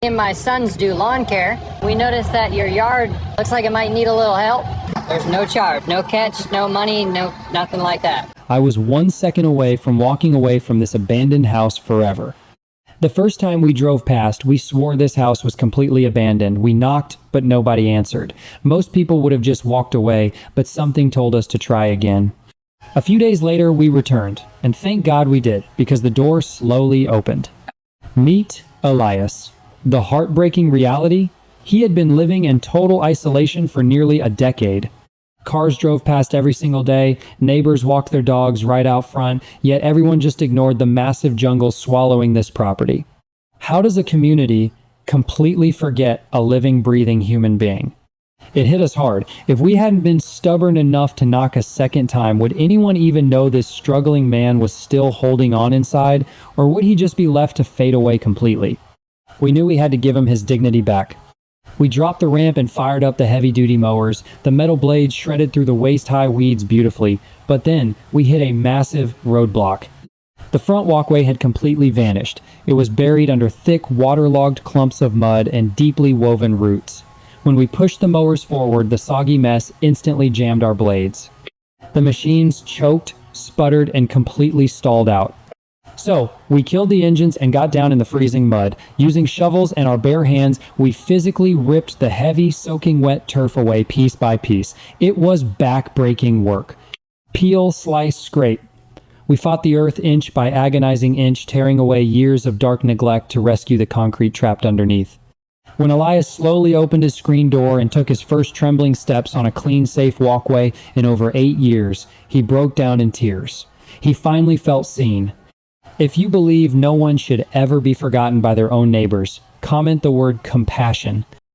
Me and my sons do lawn care. We noticed that your yard looks like it might need a little help. There's no charge, no catch, no money, nothing like that. I was 1 second away from walking away from this abandoned house forever. The first time we drove past, we swore this house was completely abandoned. We knocked, but nobody answered. Most people would have just walked away, but something told us to try again. A few days later, we returned, and thank God we did, because the door slowly opened. Meet Elias. The heartbreaking reality? He had been living in total isolation for nearly a decade. Cars drove past every single day, neighbors walked their dogs right out front, yet everyone just ignored the massive jungle swallowing this property. How does a community completely forget a living, breathing human being? It hit us hard. If we hadn't been stubborn enough to knock a second time, would anyone even know this struggling man was still holding on inside, or would he just be left to fade away completely? We knew we had to give him his dignity back. We dropped the ramp and fired up the heavy-duty mowers. The metal blades shredded through the waist-high weeds beautifully, but then we hit a massive roadblock. The front walkway had completely vanished. It was buried under thick, waterlogged clumps of mud and deeply woven roots. When we pushed the mowers forward, the soggy mess instantly jammed our blades. The machines choked, sputtered, and completely stalled out. So, we killed the engines and got down in the freezing mud. Using shovels and our bare hands, we physically ripped the heavy, soaking wet turf away piece by piece. It was back-breaking work. Peel, slice, scrape. We fought the earth inch by agonizing inch, tearing away years of dark neglect to rescue the concrete trapped underneath. When Elias slowly opened his screen door and took his first trembling steps on a clean, safe walkway in over 8 years, he broke down in tears. He finally felt seen. If you believe no one should ever be forgotten by their own neighbors, comment the word compassion.